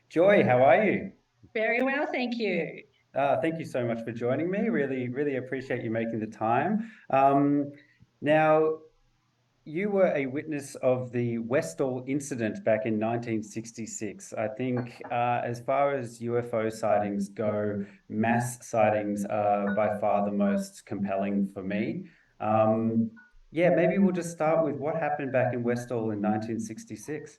Joy, how are you? Very well, thank you. Thank you so much for joining me. Really appreciate you making the time. Now, you were a witness of the Westall incident back in 1966. I think, as far as UFO sightings go, mass sightings are by far the most compelling for me. Yeah, maybe we'll just start with what happened back in Westall in 1966.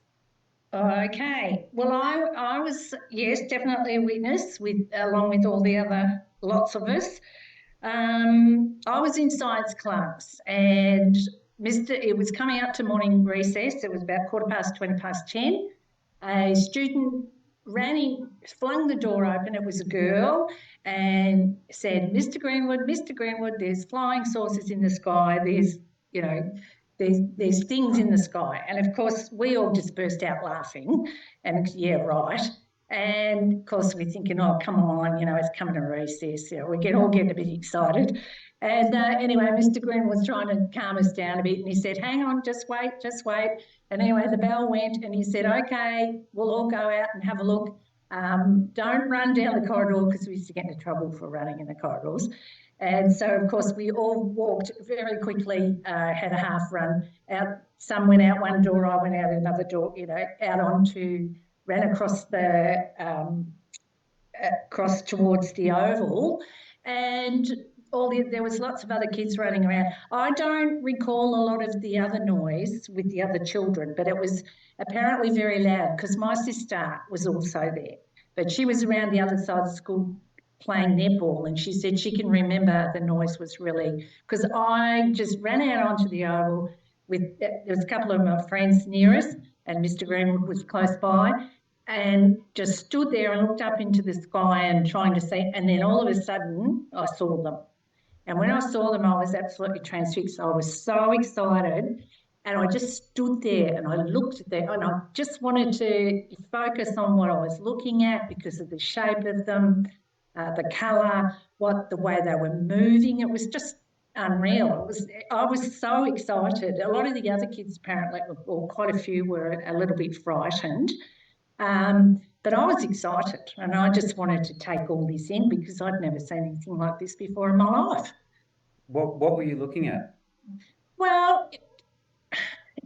Okay. Well, I was, yes, definitely a witness with along with all the other lots of us. I was in science class and it was coming up to morning recess. It was about quarter past, 20 past 10. A student ran in, flung the door open. It was a girl and said, Mr. Greenwood, there's flying saucers in the sky. You know, there's things in the sky. And of course, we all just burst out laughing. And yeah, right. And of course, we're thinking, oh, come on, it's coming to recess. We all get a bit excited. And anyway, Mr. Green was trying to calm us down a bit. And he said, hang on, just wait, just wait. And anyway, the bell went and he said, okay, we'll all go out and have a look. Don't run down the corridor because we used to get into trouble for running in the corridors. And so, of course, we all walked very quickly, had a half run out. Some went out one door, I went out another door, out ran across towards the oval. And there was lots of other kids running around. I don't recall a lot of the other noise with the other children, but it was apparently very loud because my sister was also there. But she was around the other side of the school playing netball, and she said she can remember the noise was really because I just ran out onto the oval with there was a couple of my friends near us, and Mr. Greenwood was close by, and just stood there and looked up into the sky and trying to see. And then all of a sudden, I saw them. And when I saw them, I was absolutely transfixed. I was so excited. And I just stood there and I looked at them and I just wanted to focus on what I was looking at because of the shape of them, the colour, the way they were moving. It was just unreal. I was so excited. A lot of the other kids apparently, or quite a few, were a little bit frightened. But I was excited and I just wanted to take all this in because I'd never seen anything like this before in my life. What were you looking at? Well,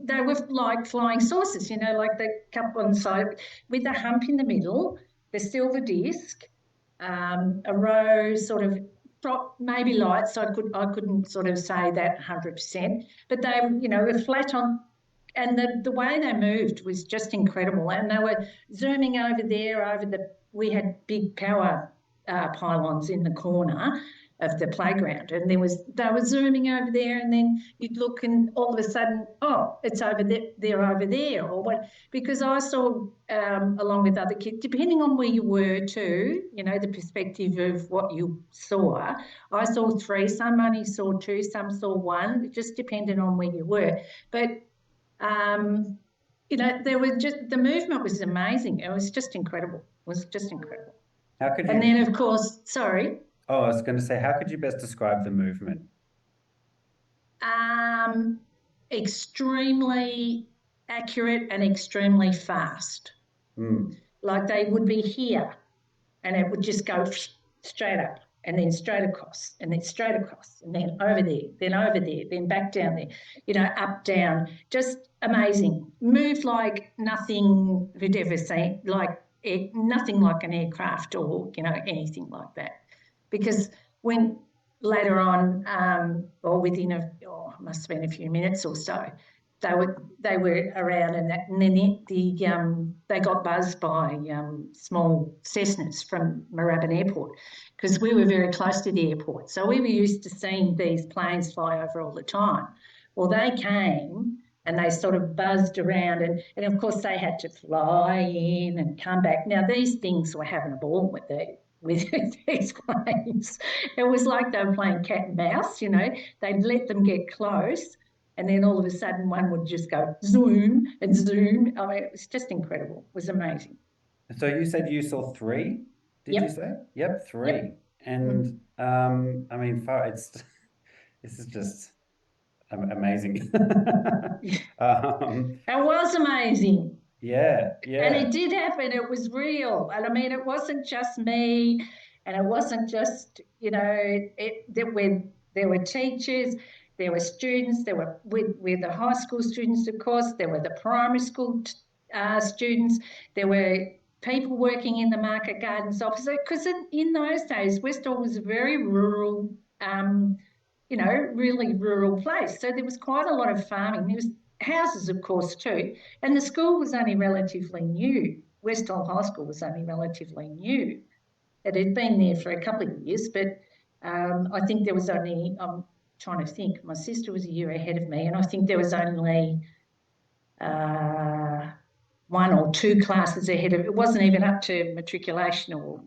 they were like flying saucers, like the cup on the side with a hump in the middle, the silver disc, a row sort of maybe lights. I couldn't sort of say that 100%, but they were flat on, and the way they moved was just incredible. And they were zooming over there we had big power pylons in the corner of the playground, and they were zooming over there, and then you'd look and all of a sudden, oh, it's over there, they're over there, or what? Because I saw along with other kids, depending on where you were too, the perspective of what you saw. I saw three, some only saw two, some saw one. It just depended on where you were. But there was just the movement was amazing. It was just incredible. It was just incredible. How could And you? then, of course, sorry, Oh, I was going to say, how could you best describe the movement? um, extremely accurate and extremely fast. Mm. Like they would be here, and it would just go straight up, and then straight across, and then straight across, and then over there, then back down there, up, down. Just amazing. Moved like nothing we'd ever seen, like nothing like an aircraft or, anything like that. Because when later on, or within must have been a few minutes or so, they were around, and then they got buzzed by small Cessnas from Moorabbin Airport because we were very close to the airport, so we were used to seeing these planes fly over all the time. Well, they came and they sort of buzzed around, and of course they had to fly in and come back. Now these things were having a ball with these planes. It was like they were playing cat and mouse. They'd let them get close, and then all of a sudden one would just go zoom and zoom. I mean, it was just incredible. It was amazing. So you said you saw three, did you Yep, say? Yep, three. yep. Mm. And I mean, it's this is just amazing. It Um, was amazing. Yeah, And yeah. it did happen. It was real. And I mean, it wasn't just me, and it wasn't just, there were teachers, there were students, there were with the high school students, of course, there were the primary school students, there were people working in the market gardens opposite. Because in those days, Westall was a very rural, really rural place. So there was quite a lot of farming. There was houses, of course, too. And the school was only relatively new. Westall High School was only relatively new. It had been there for a couple of years, but I think there was only, I'm trying to think, my sister was a year ahead of me, and I think there was only uh, one or two classes ahead of it. Wasn't even up to matriculation or,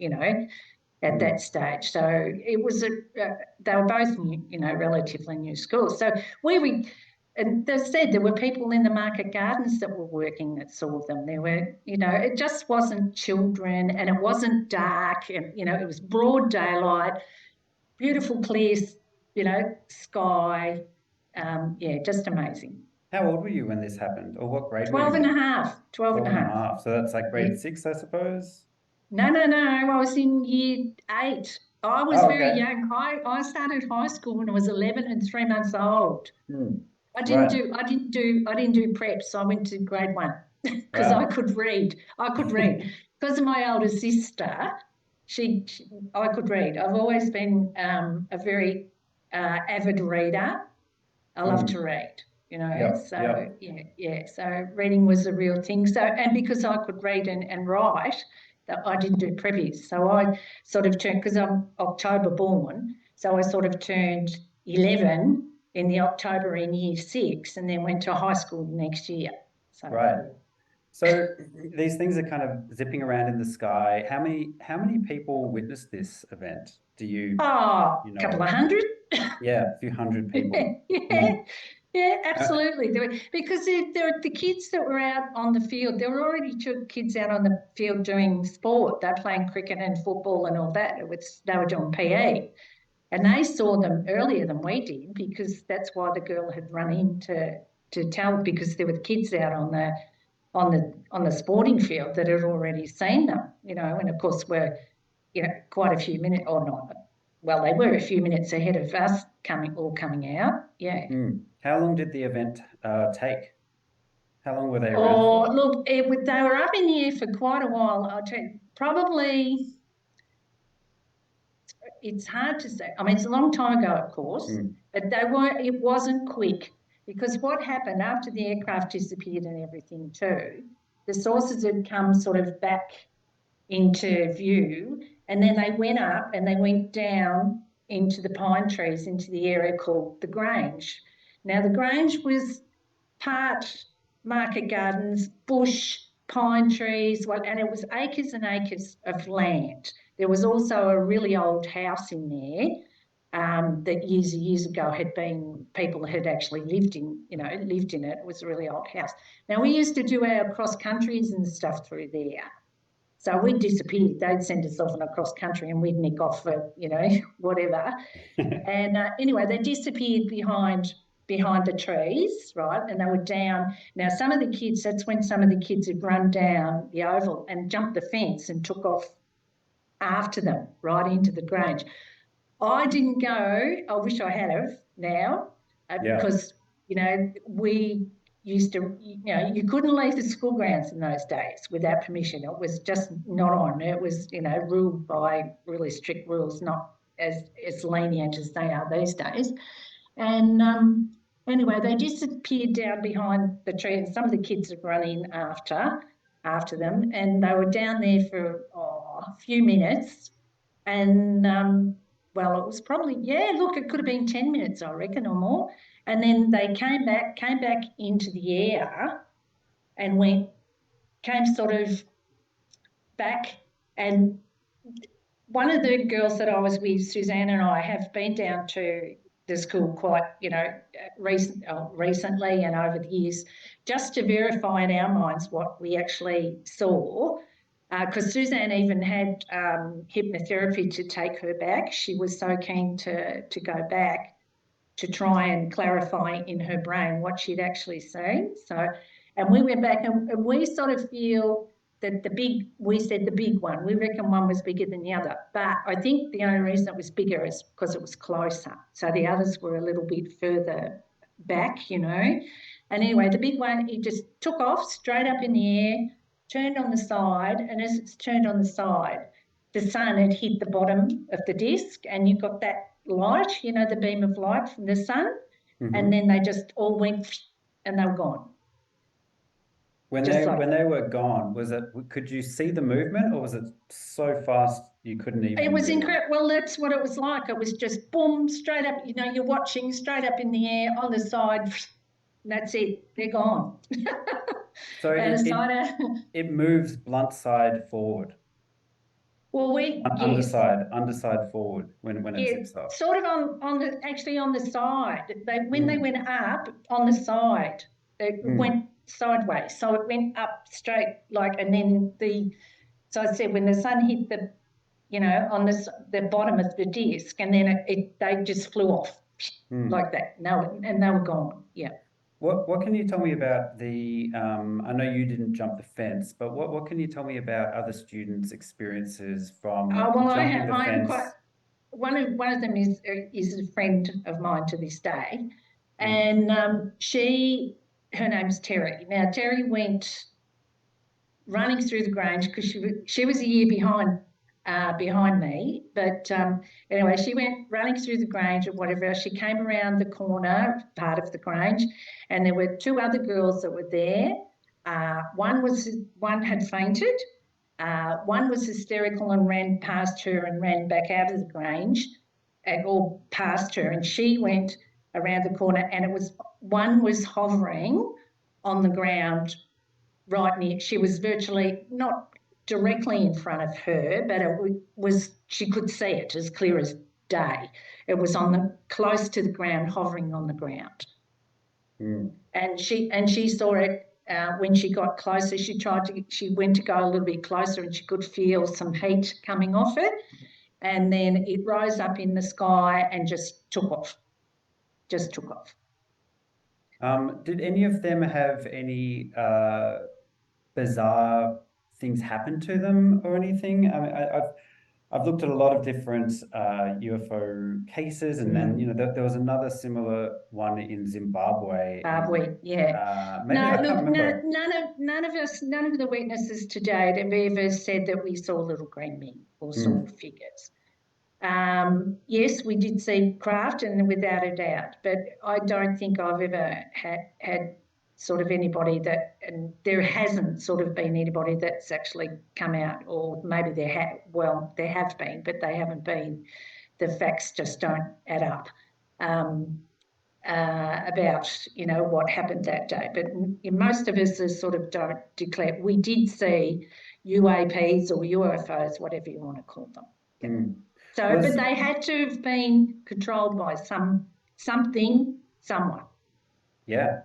at that stage. So it was they were both new, relatively new schools. So and they said there were people in the market gardens that were working that saw them. There were, it just wasn't children, and it wasn't dark, and it was broad daylight, beautiful clear, sky. Yeah, just amazing. How old were you when this happened, or what grade were 12 you and a in? half, 12 and 12 a and a half. half. So that's like Yeah. grade six, I suppose. No, no, no. I was in year 8. I was Oh, very okay. young. I started high school when I was 11 and 3 months old. Hmm. I didn't Right. do I didn't do I didn't do prep, so I went to grade 1 because I Wow. could read. I could read because of my older sister. I could read. I've always been a very avid reader. I love to Hmm. read, Yep. so Yep. yeah, yeah. So reading was a real thing. So, and because I could read and write, that I didn't do preppies. So I sort of turned, because I'm October born, so I sort of turned 11 in the October in year 6, and then went to high school the next year. So, Right. So these things are kind of zipping around in the sky. How many people witnessed this event? Do you oh, you a couple know? of hundred. Yeah, a few hundred people. Yeah, Hmm. yeah, Uh, absolutely. Because the kids that were out on the field, there were already two kids out on the field doing sport. They're playing cricket and football and all that. They were doing PE, and they saw them earlier than we did, because that's why the girl had run in to tell, because there were kids out on the sporting field that had already seen them. And of course we're quite a few minutes, or not, well, they were a few minutes ahead of us coming out. Yeah. How long did the event take? How long were they around Or for? look, they were up in the air for quite a while. I'll tell you, probably, it's hard to say. I mean, it's a long time ago, of course, Hmm. but it wasn't quick, because what happened after the aircraft disappeared and everything too, the sources had come sort of back into view, and then they went up and they went down into the pine trees into the area called the Grange. Now, the Grange was part market gardens, bush, pine trees, and it was acres and acres of land. There was also a really old house in there. That years and years ago people had actually lived in it. It was a really old house. Now, we used to do our cross countries and stuff through there. So we'd disappear. They'd send us off on a cross country, and we'd nick off for, whatever. And anyway, they disappeared behind the trees, right? And they were down. Now, that's when some of the kids had run down the oval and jumped the fence and took off after them right into the Grange. I didn't go. I wish I had have now, Yeah. because we used to. You couldn't leave the school grounds in those days without permission. It was just not on. It was ruled by really strict rules, not as lenient as they are these days. And anyway, they disappeared down behind the tree, and some of the kids had run in after them, and they were down there for a few minutes. And well, it was probably, yeah, look, it could have been 10 minutes, I reckon, or more. And then they came back into the air, and came sort of back. And one of the girls that I was with, Suzanne and I, have been down to the school quite, recently and over the years, just to verify in our minds what we actually saw. Because Suzanne even had hypnotherapy to take her back. She was so keen to go back to try and clarify in her brain what she'd actually seen. So, And we went back and we sort of feel that we said the big one, we reckon one was bigger than the other. But I think the only reason it was bigger is because it was closer. So the others were a little bit further back, you know. And anyway, the big one, it just took off straight up in the air, turned on the side, and as it's turned on the side, the sun had hit the bottom of the disc, and you got that light, you know, the beam of light from the sun, and then they just all went and they were gone. When they were gone, could you see the movement, or was it so fast you couldn't even? It was incredible. Well, that's what it was like. It was just boom, straight up. You know, you're watching straight up in the air on the side. That's it. They're gone. So it moves blunt side forward. Well, underside forward when it zips off. Sort of on the side. When they went up on the side, it went sideways. So it went up straight, like, and then so I said when the sun hit the, you know, on the bottom of the disc, and then they just flew off like that. And they were gone. Yeah. What can you tell me about the? I know you didn't jump the fence, but what can you tell me about other students' experiences from jumping the fence? One of them is a friend of mine to this day, and her name's Terry. Now Terry went running through the Grange because she was a year behind me, but anyway, she went running through the Grange or whatever. She came around the corner part of the Grange, and there were two other girls that were there. One had fainted. One was hysterical and ran past her and ran back out of the Grange, or past her, and she went around the corner, and one was hovering on the ground right near. She was virtually not directly in front of her, but she could see it as clear as day. It was close to the ground, hovering on the ground. And she saw it when she got closer. She went to go a little bit closer, and she could feel some heat coming off it, and then it rose up in the sky and just took off. Did any of them have any bizarre things happen to them or anything? I mean, I've looked at a lot of different UFO cases, and then you know there was another similar one in Zimbabwe. Yeah. None of the witnesses to date have ever said that we saw little green men or saw figures. Yes, we did see craft, and without a doubt, but I don't think I've ever had sort of anybody and there hasn't sort of been anybody that's actually come out, or maybe there have been, but they haven't been. The facts just don't add up about, you know, what happened that day. But most of us sort of don't declare. We did see UAPs or UFOs, whatever you want to call them. Yeah. But they had to have been controlled by something, someone. Yeah.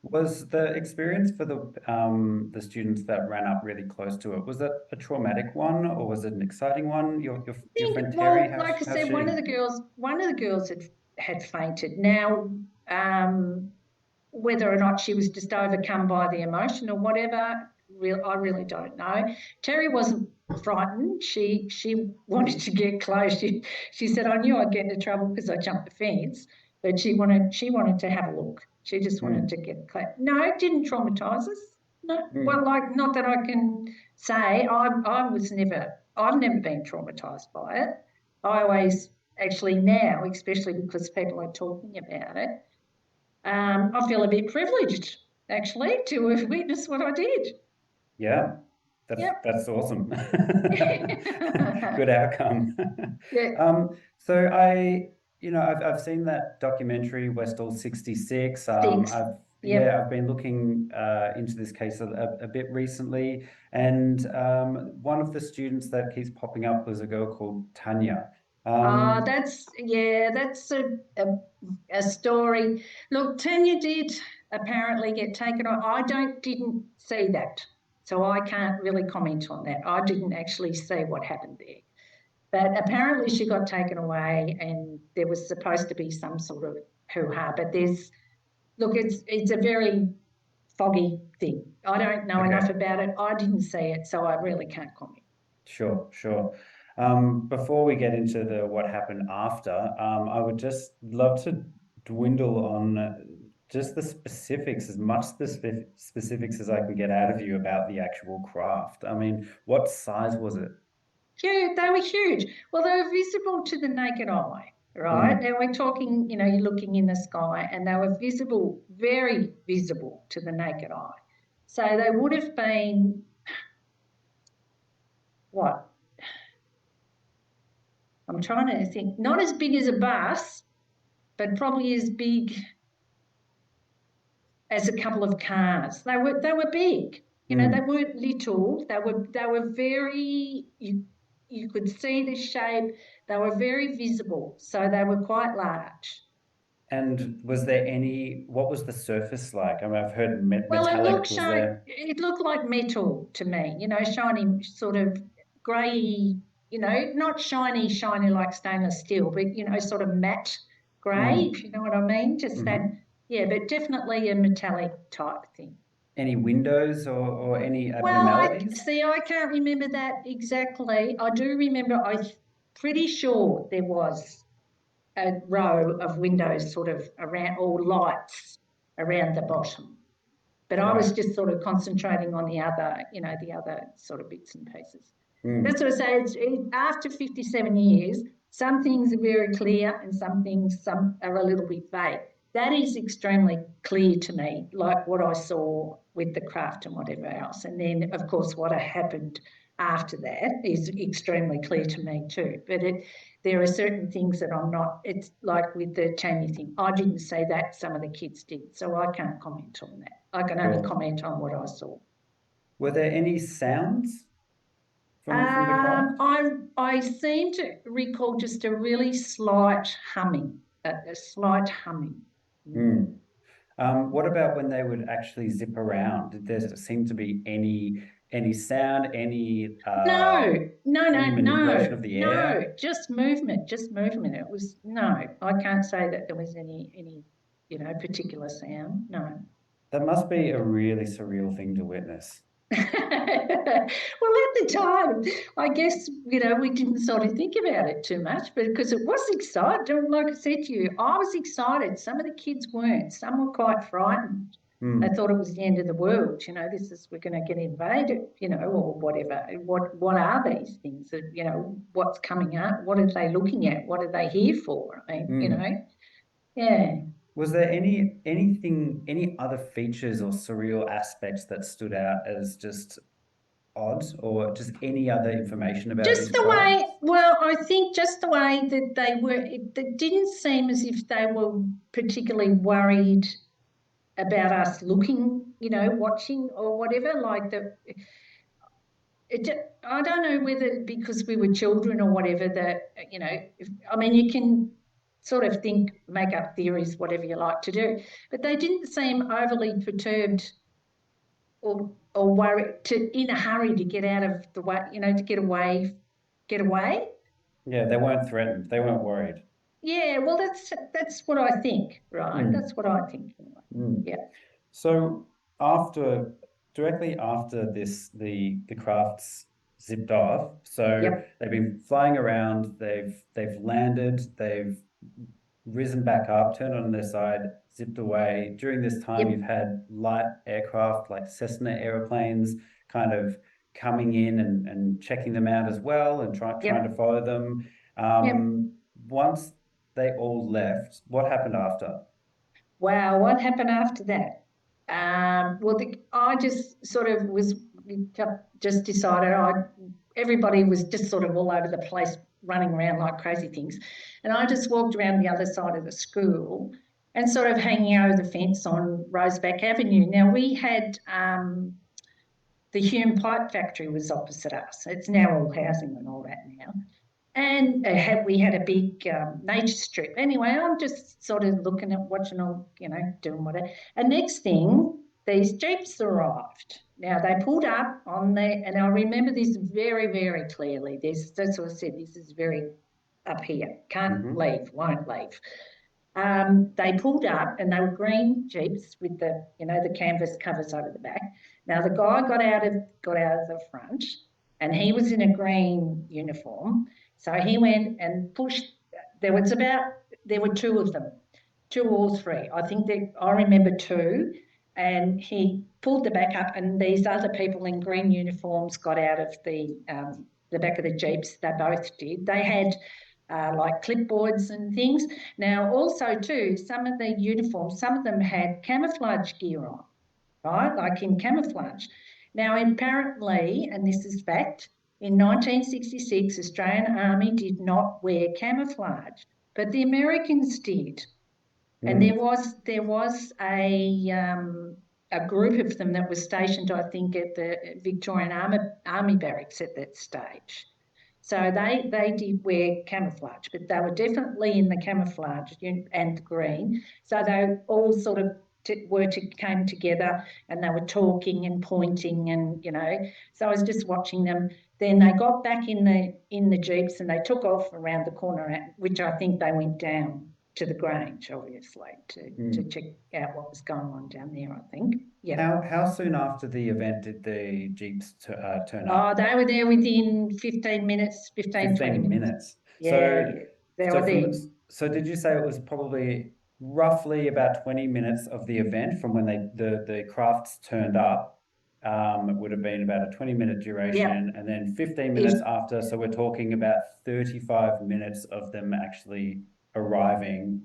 Was the experience for the students that ran up really close to it, was that a traumatic one, or was it an exciting one? Your friend Terry, like I said, one of the girls had fainted. Now, whether or not she was just overcome by the emotion or whatever, I really don't know. Terry wasn't frightened. She wanted to get close. She said, "I knew I'd get into trouble because I jumped the fence," but she wanted to have a look. She just wanted to get close. No, it didn't traumatise us. No, well, like, not that I can say. I've never been traumatised by it. I always, actually now, especially because people are talking about it, I feel a bit privileged actually to have witnessed what I did. Yeah, that's awesome. Good outcome. Yeah. So I've seen that documentary Westall 66. I've been looking into this case a bit recently, and one of the students that keeps popping up was a girl called Tanya. That's a story. Look, Tanya did apparently get taken on. I didn't see that, so I can't really comment on that. I didn't actually see what happened there. But apparently she got taken away, and there was supposed to be some sort of hoo-ha. But it's a very foggy thing. I don't know enough about it. I didn't see it, so I really can't comment. Sure, sure. Before we get into what happened after, I would just love to dwindle on just the specifics, as much specifics as I can get out of you about the actual craft. I mean, what size was it? Yeah, they were huge. Well, they were visible to the naked eye, right? Now we're talking, you're looking in the sky, and they were visible, very visible to the naked eye. So they would have been, what? I'm trying to think, not as big as a bus, but probably as big as a couple of cars. They were big. They weren't little. They were very, you could see the shape. They were very visible. So they were quite large. And was there what was the surface like? I mean, I've heard Well, metallic, was there? it looked like metal to me, shiny, sort of grey, not shiny like stainless steel, but, sort of matte grey, if you know what I mean. Just that, yeah, but definitely a metallic type thing. Any windows or any Well, abnormalities? I can't remember that exactly. I do remember, I'm pretty sure there was a row of windows sort of around, or lights around the bottom. But I was just sort of concentrating on the other, the other sort of bits and pieces. That's what I say. After 57 years, some things are very clear and some are a little bit vague. That is extremely clear to me, like what I saw with the craft and whatever else. And then, of course, what happened after that is extremely clear to me too. But there are certain things that I'm not, it's like with the Cheney thing. I didn't say that, some of the kids did, so I can't comment on that. I can only comment on what I saw. Were there any sounds from the craft? I seem to recall just a really slight humming, a slight humming. What about when they would actually zip around? Did there seem to be any sound, any manipulation of the air? Just movement. It was no. I can't say that there was any particular sound. No. That must be a really surreal thing to witness. Well, at the time, I guess, we didn't sort of think about it too much, but because it was exciting. Like I said to you, I was excited. Some of the kids weren't. Some were quite frightened. They thought it was the end of the world. We're going to get invaded, or whatever. What are these things? What's coming up? What are they looking at? What are they here for? I mean, yeah. Was there any other features or surreal aspects that stood out as just odd, or just any other information about just the way? Well, I think just the way that they were. It didn't seem as if they were particularly worried about us looking, watching or whatever. Like I don't know whether because we were children or whatever that I mean, you can sort of make up theories, whatever you like to do, but they didn't seem overly perturbed or worried in a hurry to get out of the way, to get away. Yeah, they weren't threatened. They weren't worried. Yeah, well, that's what I think, right? That's what I think. Yeah. So directly after this, the crafts zipped off. So they've been flying around. They've landed. They've risen back up, turned on their side, zipped away. During this time, you've had light aircraft like Cessna airplanes kind of coming in and checking them out as well and trying to follow them. Once they all left, what happened after? Wow, what happened after that? Well, I just sort of just decided everybody was just sort of all over the place running around like crazy things. And I just walked around the other side of the school and sort of hanging over the fence on Roseback Avenue. Now, we had the Hume Pipe Factory was opposite us. It's now all housing and all that now. And we had a big nature strip. Anyway, I'm just sort of looking at watching all, doing whatever. And next thing, these Jeeps arrived. Now, they pulled up on there, and I remember this very, very clearly. That's what I said, this is very up here. Can't leave, won't leave. They pulled up and they were green Jeeps with the, the canvas covers over the back. Now the guy got out of the front and he was in a green uniform. So he went and pushed, there were two of them, two or three. I remember two, and he pulled the back up and these other people in green uniforms got out of the back of the Jeeps. They both did. They had like clipboards and things. Now, also too, some of the uniforms, some of them had camouflage gear on, right? Like in camouflage. Now, apparently, and this is fact, in 1966, Australian Army did not wear camouflage, but the Americans did. And there was a group of them that was stationed, I think, at the Victorian Army barracks at that stage. So they did wear camouflage, but they were definitely in the camouflage and the green. So they all sort of came together and they were talking and pointing and So I was just watching them. Then they got back in the Jeeps and they took off around the corner, which I think they went down to the Grange, obviously, to check out what was going on down there, I think. Yeah. How soon after the event did the Jeeps turn Oh, up? they were there within 15 minutes, 20 minutes. So, Yeah, they were there. so did you say it was probably roughly about 20 minutes of the event from when the crafts turned up? It would have been about a 20-minute duration, and then 15 minutes after. So we're talking about 35 minutes of them actually arriving.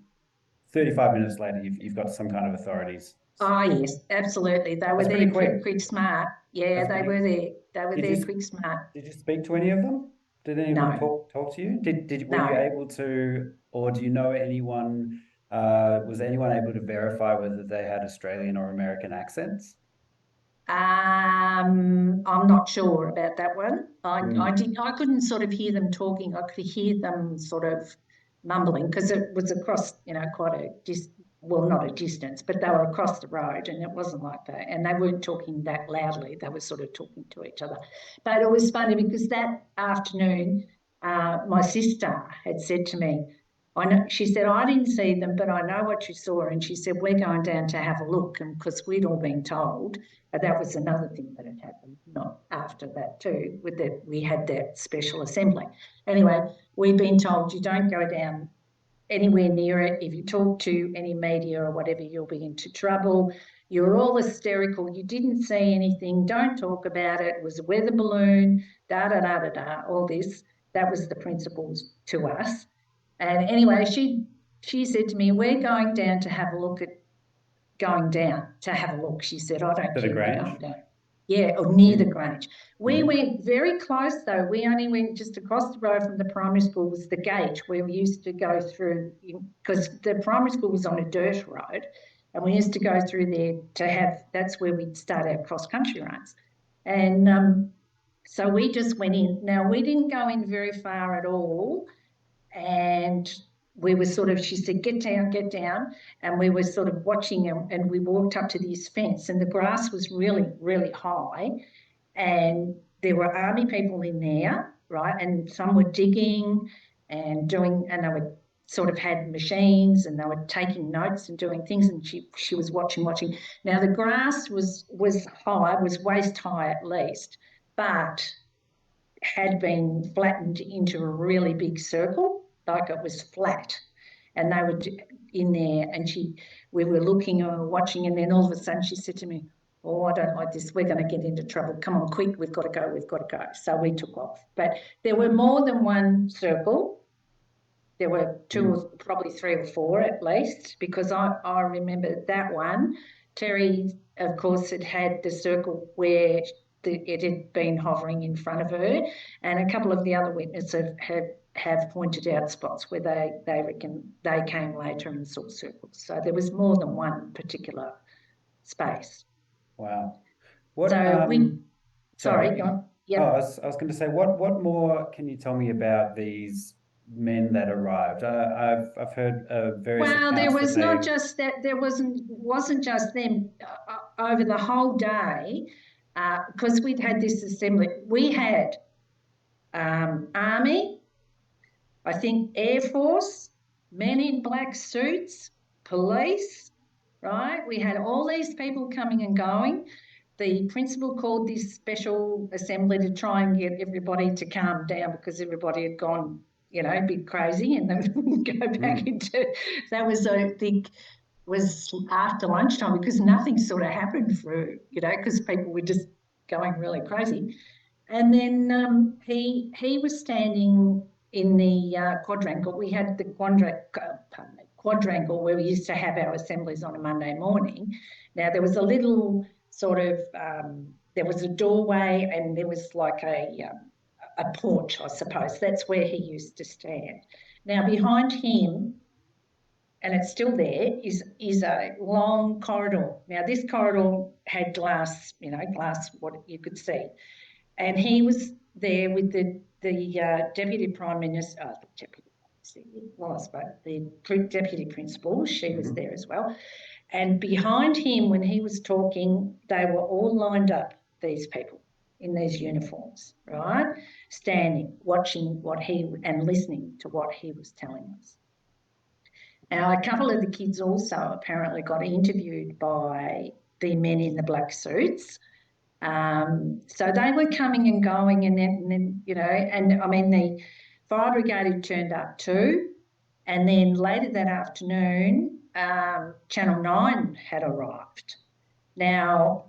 35 minutes later, you've got some kind of authorities. Oh, yes, absolutely. They were there quick smart. Yeah, they were there. They were there quick smart. Did you speak to any of them? Did any of them talk to you? Were you able to, or do you know anyone, was anyone able to verify whether they had Australian or American accents? I'm not sure about that one. I couldn't sort of hear them talking. I could hear them sort of mumbling because it was across, quite not a distance, but they were across the road and it wasn't like that. And they weren't talking that loudly. They were sort of talking to each other. But it was funny because that afternoon, my sister had said to me, she said, I didn't see them, but I know what you saw. And she said, we're going down to have a look. And because we'd all been told, that was another thing that had happened, not after that too, we had that special assembly. Anyway, we've been told you don't go down anywhere near it. If you talk to any media or whatever, you'll be into trouble. You're all hysterical. You didn't see anything. Don't talk about it. It was a weather balloon, all this. That was the principles to us. And anyway, she said to me, we're going down to have a look at She said, I don't care about going down. Yeah, or near the Grange. We went very close though. We only went just across the road from the primary school was the gate where we used to go through, because the primary school was on a dirt road and we used to go through there that's where we'd start our cross-country runs. And so we just went in. Now, we didn't go in very far at all. And we were she said, get down. And we were sort of watching and we walked up to this fence and the grass was really, really high. And there were army people in there, right? And some were digging and they were sort of had machines and they were taking notes and doing things. And she was watching. Now the grass was high, was waist high at least, but had been flattened into a really big circle. Like it was flat, and they were in there, and we were looking and watching, and then all of a sudden she said to me, "Oh, I don't like this. We're going to get into trouble. Come on, quick! We've got to go." So we took off. But there were more than one circle. There were two, or probably three or four at least, because I remember that one. Terry, of course, had the circle where it had been hovering in front of her, and a couple of the other witnesses have pointed out spots where they reckon they came later and saw circles. So there was more than one particular space. Wow. Sorry, go on. Yeah. Oh, I was going to say, what more can you tell me about these men that arrived? I've heard various. Well, there was not just that. There wasn't just them over the whole day, because we'd had this assembly. We had Army, I think Air Force, men in black suits, police, right? We had all these people coming and going. The principal called this special assembly to try and get everybody to calm down because everybody had gone, a bit crazy, and then wouldn't go back into. That was, I think, was after lunchtime because nothing sort of happened for, because people were just going really crazy. And then he was standing in the quadrangle. We had the quadrangle where we used to have our assemblies on a Monday morning. Now there was a little sort of there was a doorway and there was like a porch, I suppose. That's where he used to stand. Now behind him, and it's still there, is a long corridor. Now this corridor had glass, glass what you could see. And he was there with the Deputy Prime Minister, I suppose the Deputy Principal, she was there as well. And behind him, when he was talking, they were all lined up, these people in these uniforms, right? Standing, watching and listening to what he was telling us. Now, a couple of the kids also apparently got interviewed by the men in the black suits. So they were coming and going, and then and I mean the fire brigade had turned up too, and then later that afternoon, Channel 9 had arrived. Now,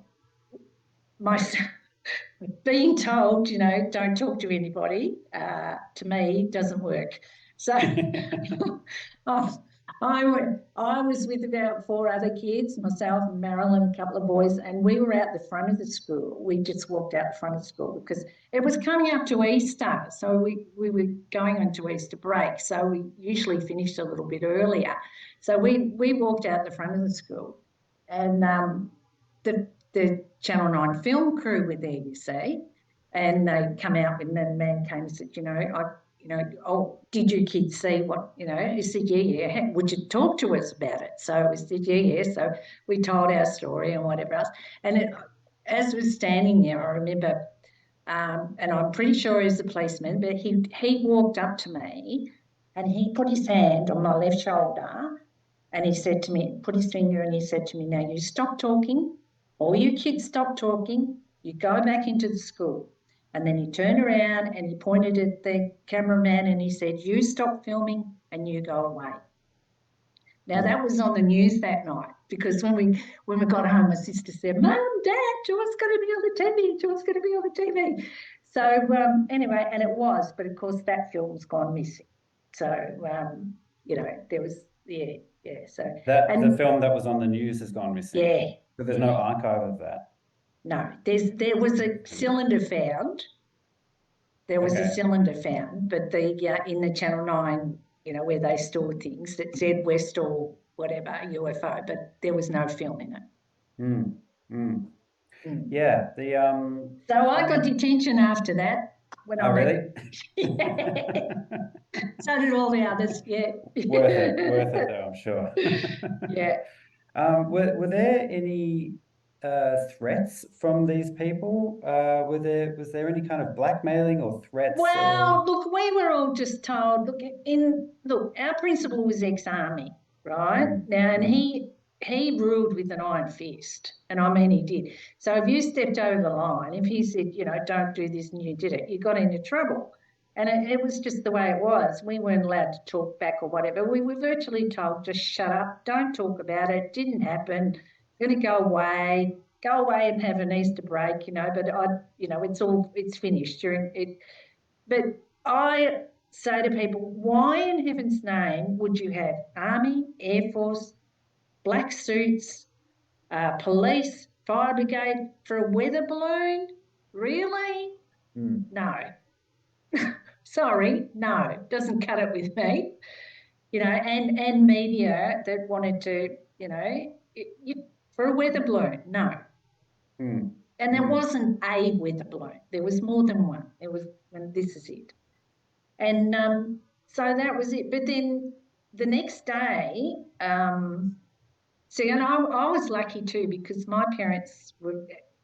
being told, don't talk to anybody, to me doesn't work. So I was with about 4 other kids, myself and Marilyn, a couple of boys, and we were out the front of the school. We just walked out the front of the school because it was coming up to Easter. So we were going into Easter break. So we usually finished a little bit earlier. So we walked out the front of the school, and the Channel 9 film crew were there, you see, and they come out and the man came and said, oh, did you kids see what, he said, yeah, would you talk to us about it? So we said, yeah. So we told our story and whatever else. And as we were standing there, I remember, and I'm pretty sure he's a policeman, but he walked up to me and he put his hand on my left shoulder and he said to me, put his finger and he said to me, now you stop talking, all you kids stop talking, you go back into the school. And then he turned around and he pointed at the cameraman and he said, you stop filming and you go away. Now that was on the news that night because when we got home, my sister said, Mum, Dad, Joy's going to be on the TV. Joy's going to be on the TV. So anyway, and it was, but of course that film's gone missing. So, there was, yeah. So the film that was on the news has gone missing. Yeah. But there's no archive of that. No, there was a cylinder found. There was a cylinder found, but in the Channel 9, where they store things, that said Westall, whatever, UFO, but there was no film in it. Yeah. So I got detention after that. Really? Yeah. So did all the others, yeah. Worth it though, I'm sure. Yeah. Were there any threats from these people? Was there any kind of blackmailing or threats? Well, look, we were all just told, our principal was ex-army, right? Now, and he ruled with an iron fist, and I mean he did. So if you stepped over the line, if he said, don't do this and you did it, you got into trouble. And it was just the way it was. We weren't allowed to talk back or whatever. We were virtually told, just shut up, don't talk about it, didn't happen, going to go away and have an Easter break, but it's finished during it. But I say to people, why in heaven's name would you have Army, Air Force, black suits, police, fire brigade for a weather balloon? Really? No. Sorry, no, doesn't cut it with me. And media that wanted to, for a weather balloon, no. And there wasn't a weather balloon. There was more than one. And this is it. And so that was it. But then the next day, and I was lucky too because my parents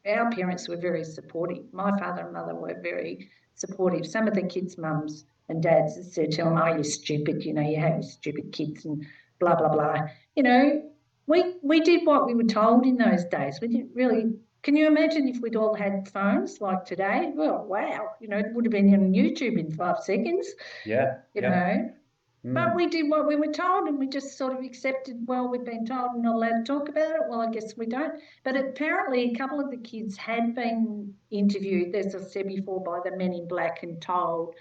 our parents were very supportive. My father and mother were very supportive. Some of the kids' mums and dads said to them, "Oh, you're stupid. You know, you have stupid kids and blah blah blah." You know, we did what we were told in those days. We didn't really. Can you imagine if we'd all had phones like today? Well, wow. You know, it would have been on YouTube in 5 seconds. Yeah. You Yeah. know, but Mm. we did what we were told and we just sort of accepted, well, we've been told we're not allowed to talk about it. Well, I guess we don't. But apparently, a couple of the kids had been interviewed, as I said before, by the men in black and told,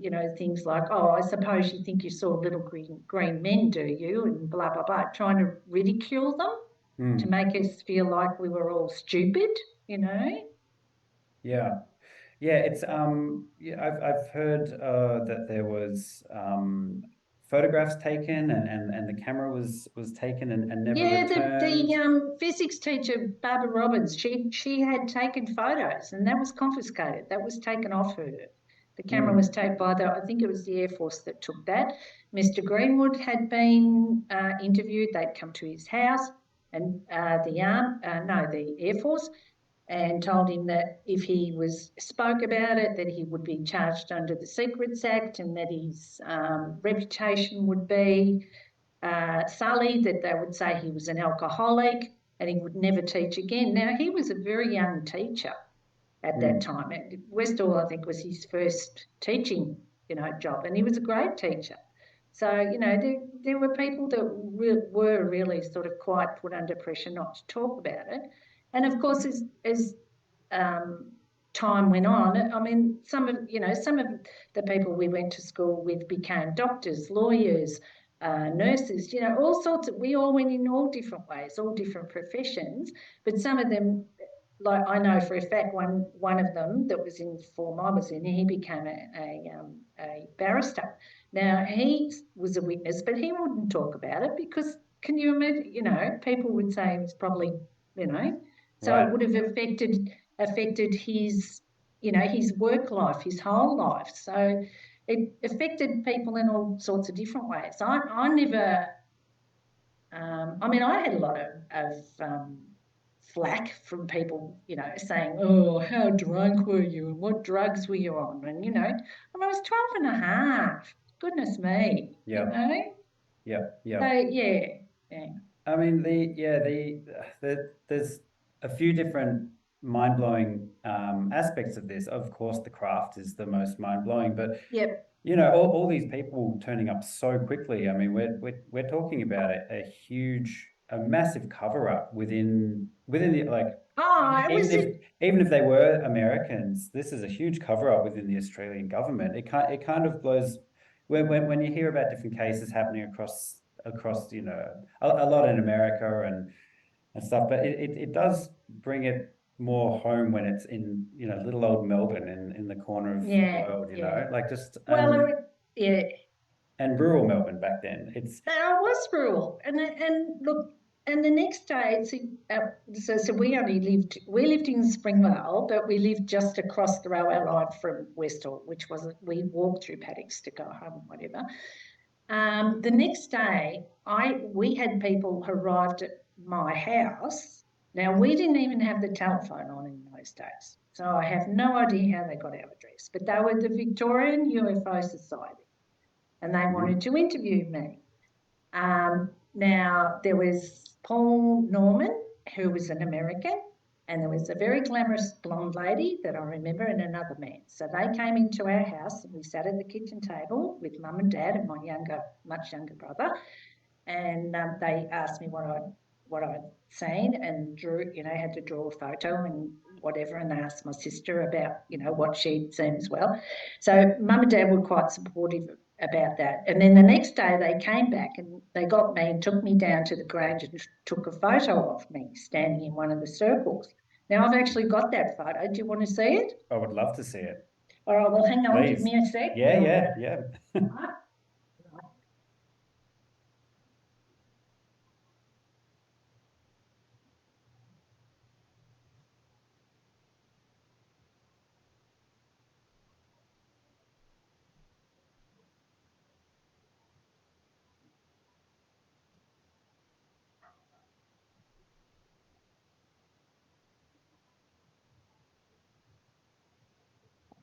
you know, things like, oh, I suppose you think you saw little green men, do you? And blah, blah, blah, trying to ridicule them to Mm. make us feel like we were all stupid, you know? Yeah. Yeah, it's yeah, I've heard that there was photographs taken and the camera was taken and never Yeah, returned. the physics teacher Barbara Roberts, she had taken photos, and that was confiscated. That was taken off her. The camera was Mm. taken by I think it was the Air Force that took that. Mr. Greenwood had been interviewed. They'd come to his house, and the Air Force, and told him that if he spoke about it, that he would be charged under the Secrets Act, and that his reputation would be sullied, that they would say he was an alcoholic and he would never teach again. Now, he was a very young teacher at that Mm. time. Westall, I think, was his first teaching, job, and he was a great teacher. So, there were people that were really sort of quite put under pressure not to talk about it. And of course, as um, time went on, I mean, some of the people we went to school with became doctors, lawyers, nurses, all sorts of, we all went in all different ways, all different professions, but some of them, like I know for a fact, one of them that was in the form I was in, he became a barrister. Now he was a witness, but he wouldn't talk about it because can you imagine? People would say it was probably, so it Right. would have affected his work life, his whole life. So it affected people in all sorts of different ways. I never I mean, I had a lot of flack from people, saying, oh, how drunk were you and what drugs were you on? And, I was 12 and a half. Goodness me, Yeah. Yeah. So, Yeah. yeah, yeah. I mean, there's a few different mind-blowing aspects of this. Of course, the craft is the most mind-blowing, but Yep. all these people turning up so quickly. I mean, we're talking about a massive cover-up within the like Oh, it was, even if they were Americans, this is a huge cover-up within the Australian government. It kind of blows when you hear about different cases happening across a lot in America and stuff, but it does bring it more home when it's in little old Melbourne in the corner of the yeah, world, yeah. like just Well, yeah. and rural Melbourne back then. I was rural, and look, and the next day, so we lived in Springvale, but we lived just across the railway line from Westall, which was we walked through paddocks to go home, whatever. The next day, we had people who arrived at my house. Now we didn't even have the telephone on in those days, so I have no idea how they got our address. But they were the Victorian UFO Society, and they wanted Mhm. to interview me. Now, there was Paul Norman, who was an American, and there was a very glamorous blonde lady that I remember, and another man. So they came into our house, and we sat at the kitchen table with mum and dad and my much younger brother, and they asked me what I'd seen and had to draw a photo and whatever, and they asked my sister about what she'd seen as well. So mum and dad were quite supportive about that. And then the next day they came back and they got me and took me down to the Grange and took a photo of me standing in one of the circles. Now I've actually got that photo. Do you want to see it? I would love to see it. All right, well, hang on, give Please. me a sec. Yeah, yeah, yeah.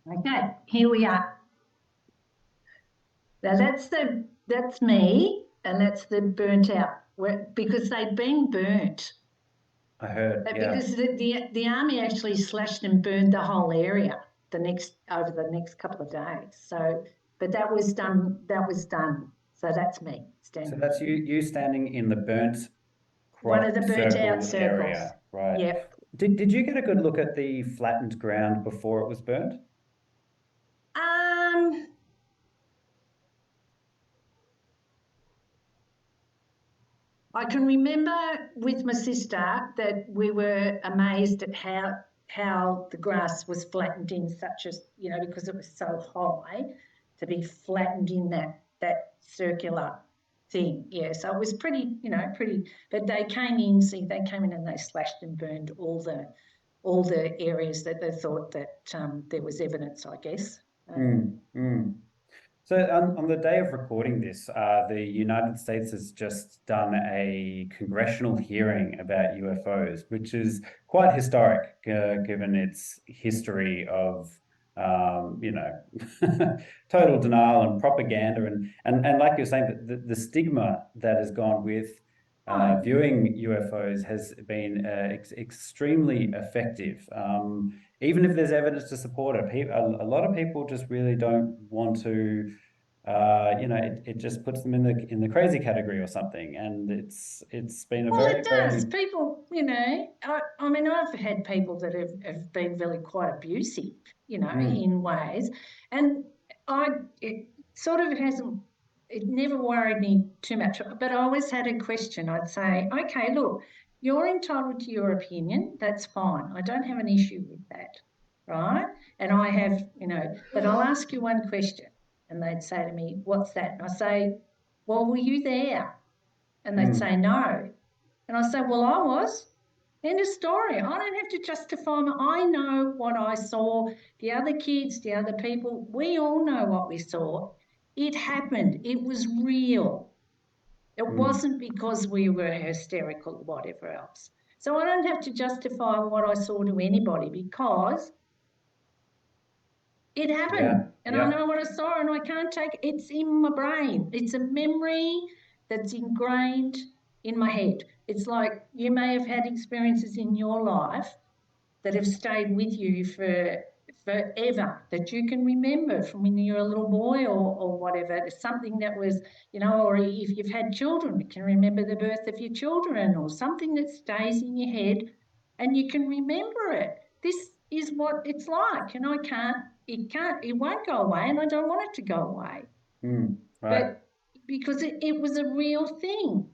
Okay, here we are. Now that's me, and that's the burnt out because they'd been burnt. I heard, yeah. Because the army actually slashed and burned the whole area over the next couple of days. So, but that was done. That was done. So that's me So standing that's there. you standing in the burnt One of the crop burnt out circle circles. area, right? Yep. Did you get a good look at the flattened ground before it was burnt? Um, I can remember with my sister that we were amazed at how the grass was flattened in such a, because it was so high to be flattened in that circular thing. Yeah, so it was pretty, pretty. But they came in, they came in and they slashed and burned all the areas that they thought that there was evidence, I guess. Mm, mm. So on the day of recording this, the United States has just done a congressional hearing about UFOs, which is quite historic, given its history of, you know, total denial and propaganda, and like you're saying, the stigma that has gone with Oh, viewing UFOs has been extremely effective. Even if there's evidence to support it, a lot of people just really don't want to. It just puts them in the crazy category or something, and it's been a well, very it does. very People, I mean, I've had people that have been really quite abusive, mm, in ways. And it sort of hasn't, it never worried me too much. But I always had a question. I'd say, okay, look, you're entitled to your opinion. That's fine. I don't have an issue with that. Right. And I have, but I'll ask you one question. And they'd say to me, what's that? And I say, well, were you there? And they'd mm, say, no. And I say, well, I was. End of story. I don't have to justify I know what I saw. The other kids, the other people, we all know what we saw. It happened. It was real. It mm. wasn't because we were hysterical or whatever else. So I don't have to justify what I saw to anybody because it happened Yeah, and I yeah, know what I saw and I can't take it's in my brain. It's a memory that's ingrained in my head. It's like you may have had experiences in your life that have stayed with you for forever that you can remember from when you were a little boy or whatever. It's something that was, or if you've had children, you can remember the birth of your children or something that stays in your head and you can remember it. This is what it's like, and it won't go away, and I don't want it to go away. right. But because it was a real thing.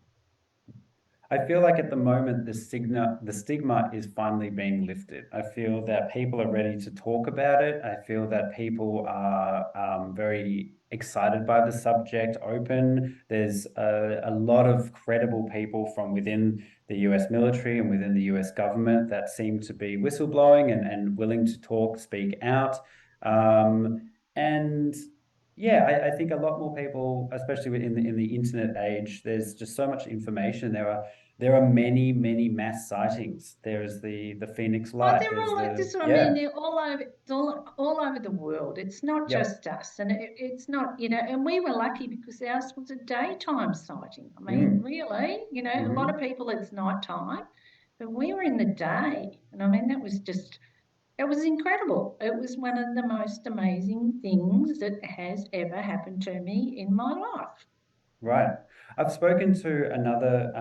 I feel like at the moment the stigma is finally being lifted. I feel that people are ready to talk about it. I feel that people are very excited by the subject, open. There's a lot of credible people from within the US military and within the US government that seem to be whistleblowing and willing to talk, speak out. And yeah, I think a lot more people, especially in the internet age, there's just so much information. There are many, many mass sightings. There is the Phoenix Oh, Light. they're There's all like the this. I mean, yeah, they're all over, all over the world. It's not yep, just us, and it's not, and we were lucky because ours was a daytime sighting. I mean, mm, really, a lot of mm-hmm, people it's nighttime, but we were in the day, and I mean that was just, it was incredible. It was one of the most amazing things that has ever happened to me in my life. right. I've spoken to another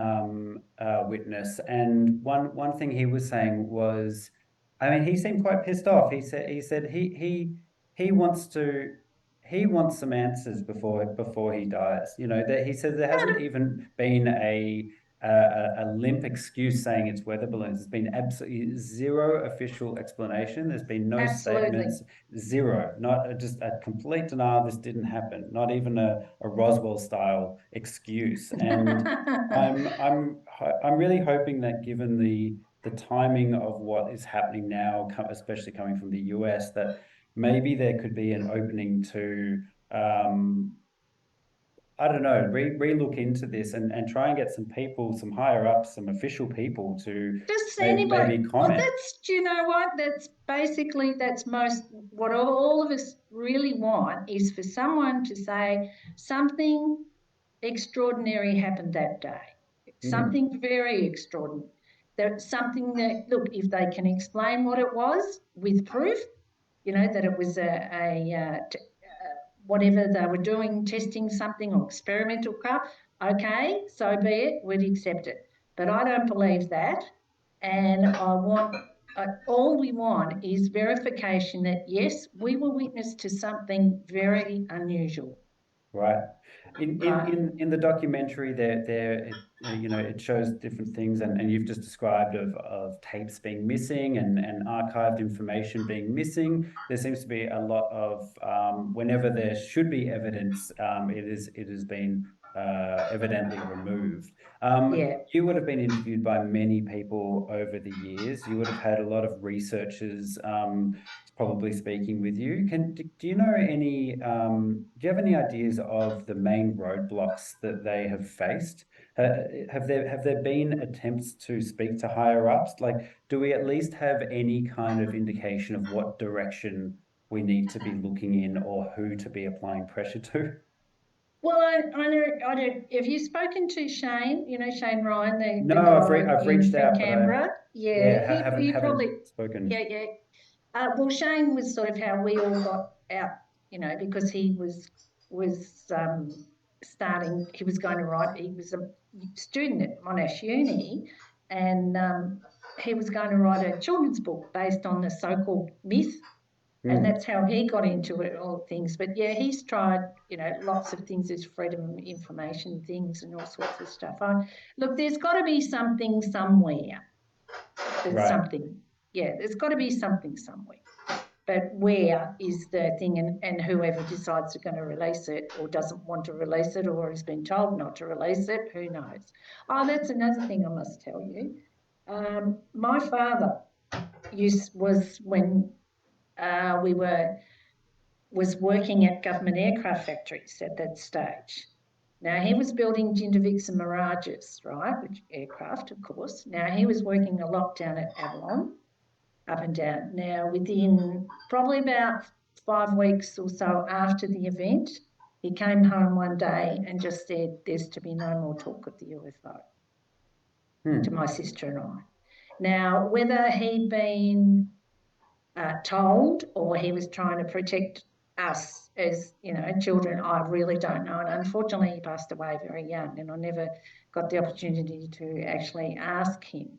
witness, and one thing he was saying was, I mean, he seemed quite pissed off. He said he wants to he wants some answers before he dies. You know that he said there hasn't even been a limp excuse saying it's weather balloons. There's been absolutely zero official explanation. There's been no Absolutely. statements. Zero, not just a complete denial. This didn't happen. Not even a Roswell style excuse. And I'm really hoping that given the timing of what is happening now, especially coming from the US, that maybe there could be an opening to I don't know, re-look into this and try and get some people, some higher ups, some official people to Just anybody. maybe Well, comment. do you know what? That's basically, that's most, what all of us really want is for someone to say something extraordinary happened that day. Mm, Something very extraordinary. That something that, look, if they can explain what it was with proof, that it was whatever they were doing, testing something or experimental craft, okay, so be it, we'd accept it. But I don't believe that. And all we want is verification that, yes, we were witness to something very unusual. right. In in Right. in in the documentary, it shows different things, and you've just described of tapes being missing and archived information being missing. There seems to be a lot of whenever there should be evidence, it has been evidently removed. Yeah. You would have been interviewed by many people over the years. You would have had a lot of researchers probably speaking with you. Do you know any do you have any ideas of the main roadblocks that they have faced? Have there been attempts to speak to higher ups? Like, do we at least have any kind of indication of what direction we need to be looking in or who to be applying pressure to? Well, I know, I don't. Have you spoken to Shane? Shane Ryan, No, the guy I've in reached from out, but I Canberra. Yeah, yeah he haven't probably, spoken. yeah, yeah. Well, Shane was sort of how we all got out, because he was starting. He was going to write. He was a student at Monash Uni, and he was going to write a children's book based on the so-called myth, and Hmm, that's how he got into it, all things. But yeah, he's tried, lots of things, as freedom of information things and all sorts of stuff. Look, there's got to be something somewhere. There's right. something. Yeah, there's got to be something somewhere. But where is the thing, and whoever decides they're going to release it or doesn't want to release it or has been told not to release it, who knows? Oh, that's another thing I must tell you. My father was when we was working at government aircraft factories at that stage. Now he was building Jindovics and Mirages, right, which aircraft, of course. Now he was working a lot down at Avalon, up and down. Now within probably about 5 weeks or so after the event, he came home one day and just said, "There's to be no more talk of the UFO," to Hmm, my sister and I. Now, whether he'd been told or he was trying to protect us as children, I really don't know. And unfortunately, he passed away very young, and I never got the opportunity to actually ask him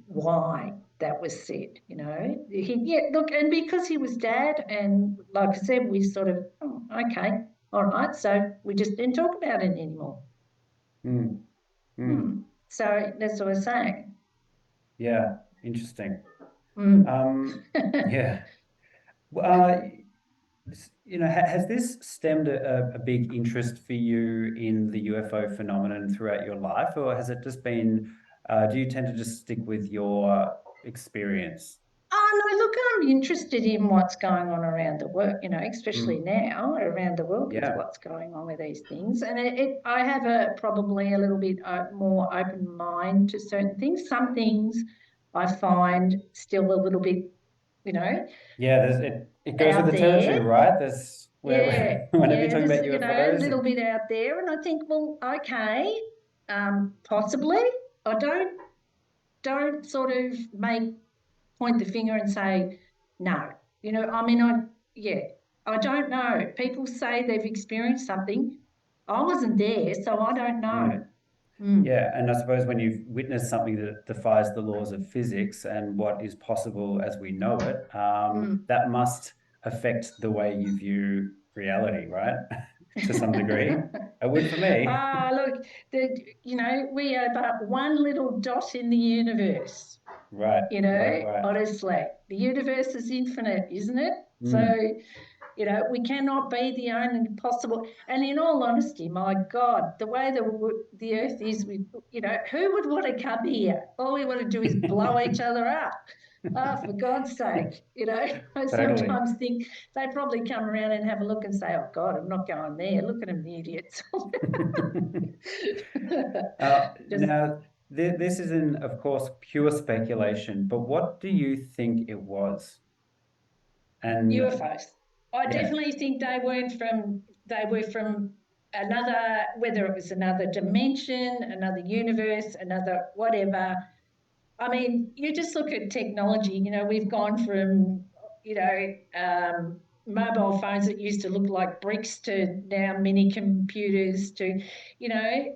why that was said. Look, and because he was dad, and like I said, we sort of, oh, okay, all right, so we just didn't talk about it anymore. hmm, hmm. Hmm. So that's what I was saying. Yeah, interesting. Hmm. Yeah. Uh, has this stemmed a big interest for you in the UFO phenomenon throughout your life, or has it just been, do you tend to just stick with your experience? Oh, no, look, I'm interested in what's going on around the world, especially Mm, now around the world with yeah. what's going on with these things. And I have probably a little bit more open mind to certain things. Some things I find still a little bit, you know, Yeah, it goes with out the there. territory, right? There's Yeah, whenever you're yeah, talking there's, about a UFOs, little bit out there. And I think, well, okay, possibly. I don't sort of point the finger and say no. I mean, yeah, I don't know. People say they've experienced something. I wasn't there, so I don't know. mm, Mm, yeah, and I suppose when you've witnessed something that defies the laws of physics and what is possible as we know it, mm. that must affect the way you view reality, right? To some degree. It would for me. Look, we are but one little dot in the universe. Right, right. Honestly, the universe is infinite, isn't it? So, Mm, we cannot be the only possible. And in all honesty, my God, the way the earth is, who would want to come here? All we want to do is blow each other up. Oh, for God's sake, I Totally. sometimes think they probably come around and have a look and say, oh God, I'm not going there. Look at them, the idiots. Just Now, this is in, of course, pure speculation, but what do you think it was? And UFOs. I yeah, definitely think they were from another, whether it was another dimension, another universe, another whatever. I mean, you just look at technology, we've gone from, mobile phones that used to look like bricks to now mini computers to, you know,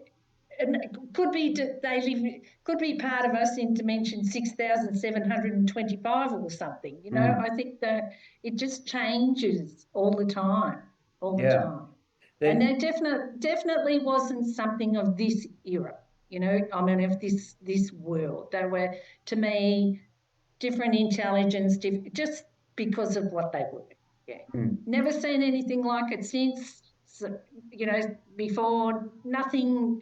and could be they live, could be part of us in dimension 6,725 or something. mm, I think that it just changes all the yeah. time. And They, there definitely wasn't something of this era, I mean, of this world. They were, to me, different intelligence, just because of what they were. Yeah. mm. Never seen anything like it since. So, before, nothing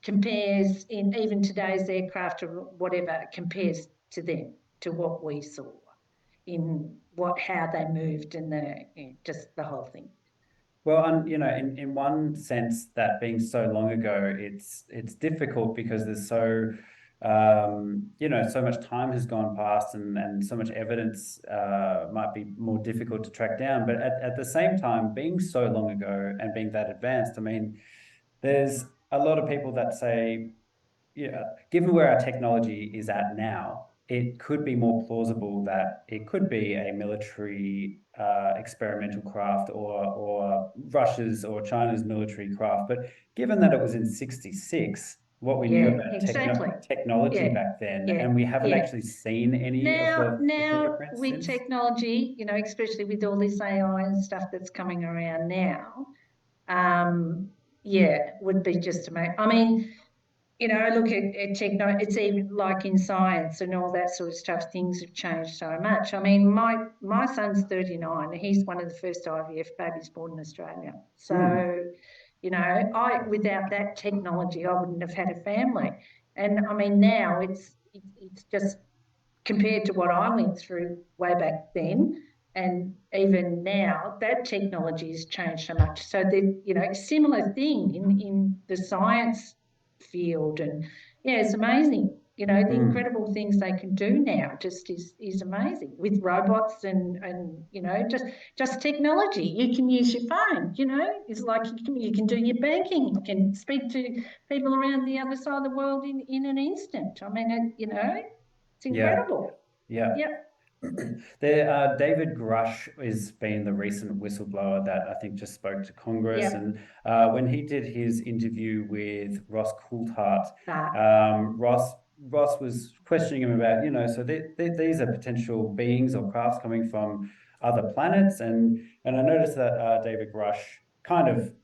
compares in even today's aircraft or whatever compares to them, to what we saw in how they moved and just the whole thing. Well, and in one sense, that being so long ago, it's difficult because there's so much time has gone past, and so much evidence might be more difficult to track down. But at the same time, being so long ago and being that advanced, I mean, there's a lot of people that say, yeah, given where our technology is at now, it could be more plausible that it could be a military experimental craft, or Russia's or China's military craft. But given that it was in '66, what we knew Yeah, about exactly. technology Yeah, back then, yeah, and we haven't yeah. actually seen any of the Now fingerprints with since. technology, especially with all this AI and stuff that's coming around now, yeah, would be just amazing. I mean, look at techno, it's even like in science and all that sort of stuff, things have changed so much. I mean, my son's 39, he's one of the first IVF babies born in Australia. Hmm. So, I without that technology, I wouldn't have had a family. And I mean, now it's just compared to what I went through way back then. And even now, that technology has changed so much. So similar thing in the science field, and yeah, it's amazing. The Hmm. incredible things they can do now just is amazing with robots and just technology. You can use your phone. It's like you can do your banking. You can speak to people around the other side of the world in an instant. I mean, it's Yeah. incredible. Yeah. Yep. There, David Grush is been the recent whistleblower that I think just spoke to Congress, Yep. and when he did his interview with Ross Coulthart, Uh, Ross was questioning him about, so these are potential beings or crafts coming from other planets, and I noticed that David Grush kind of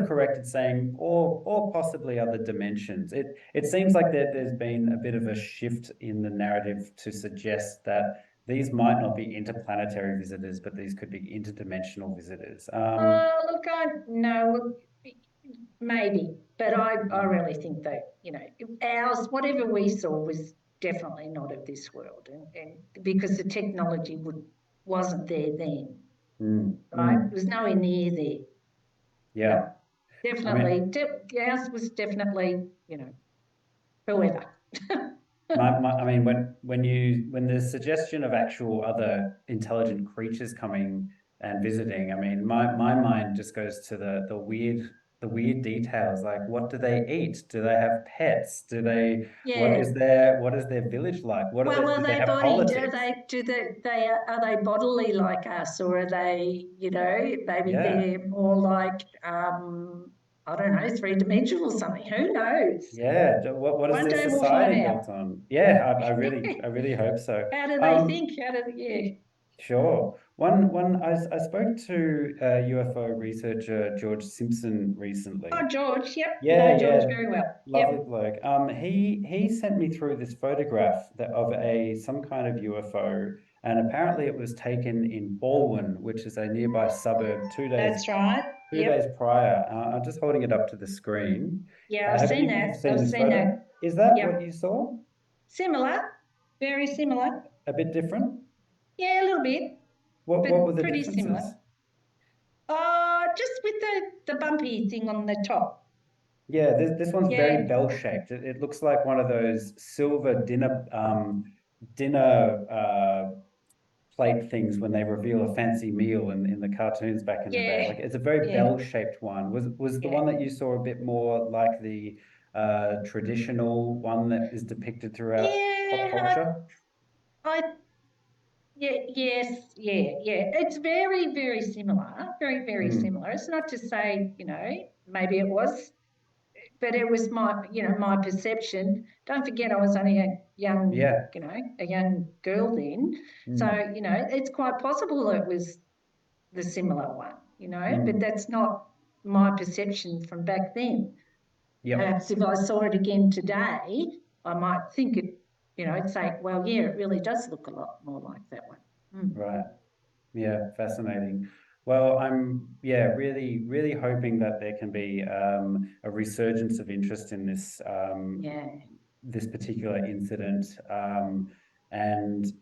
corrected, saying, or possibly other dimensions. It seems like there's been a bit of a shift in the narrative to suggest that these might not be interplanetary visitors, but these could be interdimensional visitors. look, I no, look, maybe, but I really think that ours, whatever we saw, was definitely not of this world, and because the technology wasn't there then, Mm, right? mm, It was nowhere near there. yeah, Yep, I mean, definitely. Ours was definitely whoever. I mean, when there's suggestion of actual other intelligent creatures coming and visiting, I mean, my mind just goes to the weird details, like what do they eat? Do they have pets? Do they Yeah. what is their village like? What Well, are do they they have body? politics? Are they bodily like us, or are they? Maybe Yeah. they're more like I don't know, three-dimensional or something. Who knows? Yeah. What is One their day we'll society find out. built on? Yeah, I really hope so. How do they Um, think? How do yeah? Sure. I spoke to UFO researcher George Simpson recently. Oh, George. Yep. Yeah, Know George yeah, very well. lovely Yep. bloke. He sent me through this photograph of a some kind of UFO, and apparently it was taken in Baldwin, which is a nearby suburb, That's right. 2 days Yep. prior. I'm just holding it up to the screen. Yeah, I've seen You've that. seen I've this seen photo? that. Is that what Yep. you saw? Similar. Very similar. a bit different? Yeah, a little bit, What but were the pretty differences? similar. Just with the bumpy thing on the top. Yeah, this one's very Yeah, bell-shaped. It looks like one of those silver dinner plate things when they reveal a fancy meal in the cartoons back in the day. Like yeah, it's a very yeah, bell-shaped one. Was the yeah, one that you saw a bit more like the traditional one that is depicted throughout pop yeah. culture? I Yeah, yes, yeah, yeah. It's very, very similar, very, very Mm. similar. It's not to say, maybe it was, but it was my perception. Don't forget, I was only Yeah. a young girl then. So, Mm. it's quite possible it was the similar one, but Mm. that's not my perception from back then. Yep. Perhaps if I saw it again today, I might think it, say, well, yeah, it really does look a lot more like that one. Mm. Right. Yeah, fascinating. Well, I'm really really hoping that there can be a resurgence of interest in Yeah, this particular incident, and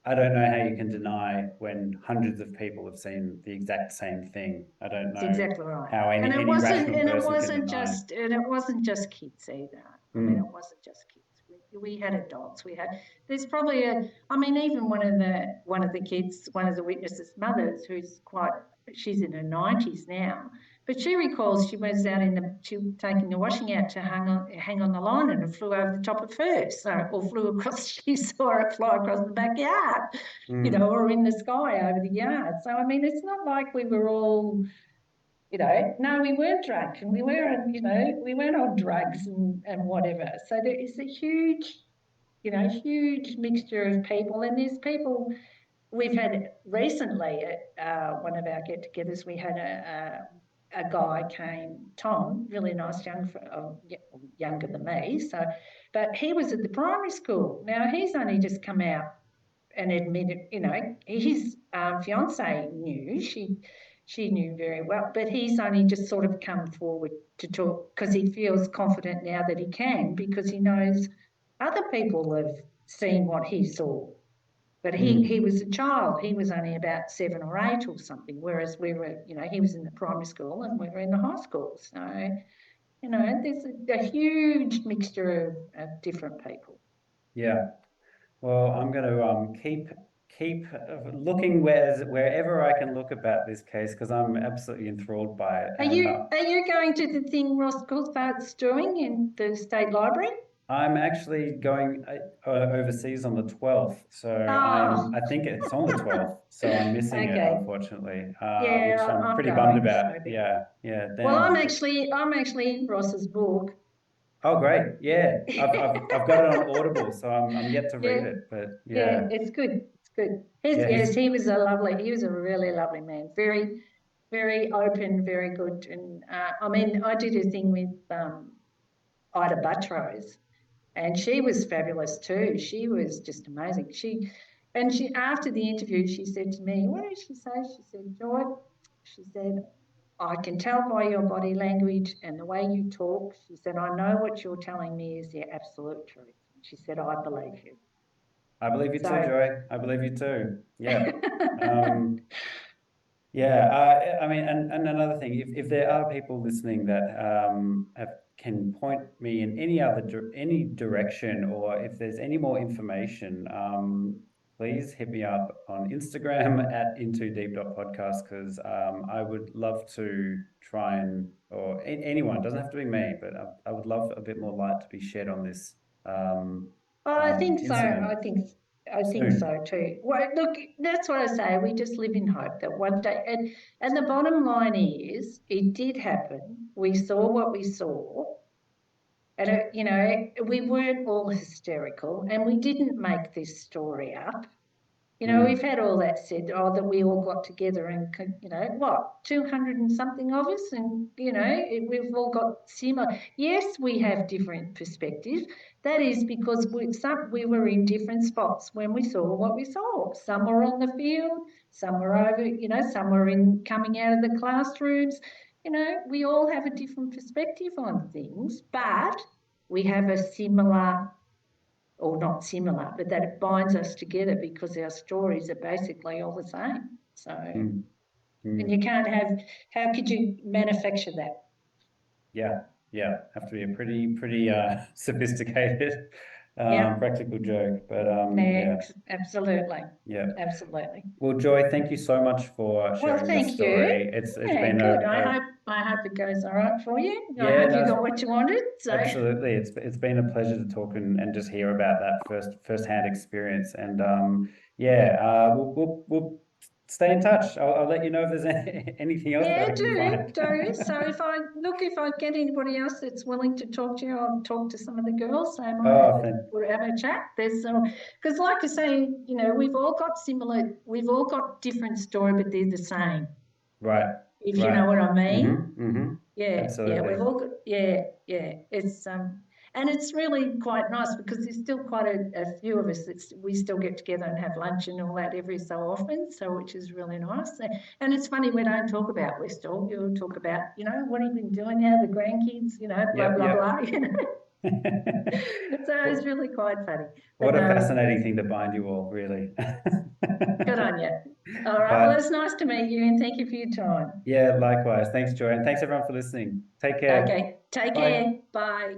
I don't know how you can deny when hundreds of people have seen the exact same thing. I don't that's know exactly right. how And it any wasn't, rational and it person can wasn't deny. just, and it wasn't just kids either. I mean, it Mm, wasn't just kids. We had adults. There's probably I mean, even one of the kids, one of the witnesses' mothers, she's in her 90s now, but she recalls she was she was taking the washing out to hang on the line, and it flew over the top of her, or flew across. She saw it fly across the backyard, mm, or in the sky over the yard. So I mean, it's not like we were all, no, we weren't drunk, and we weren't on drugs and whatever. So there is a huge mixture of people, and there's people. We've had recently at one of our get-togethers. We had a guy came, Tom, really nice, younger than me. So, but he was at the primary school. Now he's only just come out and admitted, his fiance knew. She knew very well, but he's only just sort of come forward to talk because he feels confident now that he can, because he knows other people have seen what he saw. But he mm. was a child. He was only about 7 or 8 or something, whereas we were, he was in the primary school and we were in the high school. So, there's a huge mixture of different people. Yeah. Well, I'm going to keep looking wherever I can look about this case because I'm absolutely enthralled by it, Are and you going to the thing Ross Coulthard's doing in the State Library? I'm actually going overseas on the 12th. So I Oh, think it's on the 12th. So I'm missing it okay. unfortunately, which Yeah, I'm I'm pretty bummed going. So, about. Yeah, yeah, well, damn. I'm actually in Ross's book. Oh, great. Yeah, I've got it on Audible, so I'm yet to read Yeah, it. But yeah, yeah, it's good. It's good. yeah, Yes, he's. he was a really lovely man. Very, very open, very good. And I mean, I did a thing with Ida Buttrose, and she was fabulous too. She was just amazing. She after the interview, she said to me, "What did she say?" She said, "Joy," she said, "I can tell by your body language and the way you talk." She said, "I know what you're telling me is the absolute truth." She said, "I believe you." I believe you too, So, Joy. I believe you too. Yeah. Um, Yeah, I mean, and another thing, if there are people listening that can point me in any direction, or if there's any more information, please hit me up on Instagram at intodeep.podcast because I would love to try and, or anyone, it doesn't have to be me, but I would love a bit more light to be shed on this um, well, I think so. incident I think soon. so too. Well, look, that's what I say. We just live in hope that one day, and the bottom line is, it did happen. We saw what we saw, and we weren't all hysterical, and we didn't make this story up. We've Mm, had all that said, that we all got together and, 200 and something of us, and, we've all got similar. Yes, we have different perspectives. That is because we were in different spots when we saw what we saw. Some were on the field, some were over, some were coming out of the classrooms. We all have a different perspective on things, but we have a similar or not similar, but that it binds us together because our stories are basically all the same. So, Mm. and you can't have, how could you manufacture that? Yeah, yeah, have to be a pretty sophisticated Yeah, practical joke, but yeah, absolutely, yeah. absolutely. Well, Joy, thank you so much for Well, sharing your thank you. story. It's Yeah, been good. a I hope it goes all right for you. I yeah, hope you got no, what you wanted. So, absolutely. It's been a pleasure to talk and just hear about that firsthand experience. And yeah, we'll stay in touch. I'll let you know if there's anything else that yeah, I can find. do. So if I get anybody else that's willing to talk to you, I'll talk to some of the girls. They might Oh, have a chat. There's because like I say, you know, we've all got different story, but they're the same. right, If you know right. what I mean. Mm-hmm. Yeah, Absolutely. we've all got, yeah. It's and it's really quite nice because there's still quite a few of us that we still get together and have lunch and all that every so often, so which is really nice. And it's funny, we don't talk about Westall. You'll talk about, you know, what have you been doing now, the grandkids, you know, blah Yep, blah yep. blah. You know, so it's really quite funny. But What a no, fascinating thing to bind you all, really. good on you. All right, well, it's But nice to meet you and thank you for your time. yeah, likewise. Thanks, Joy. And thanks everyone for listening. Take care. Okay, take Bye. care. Bye.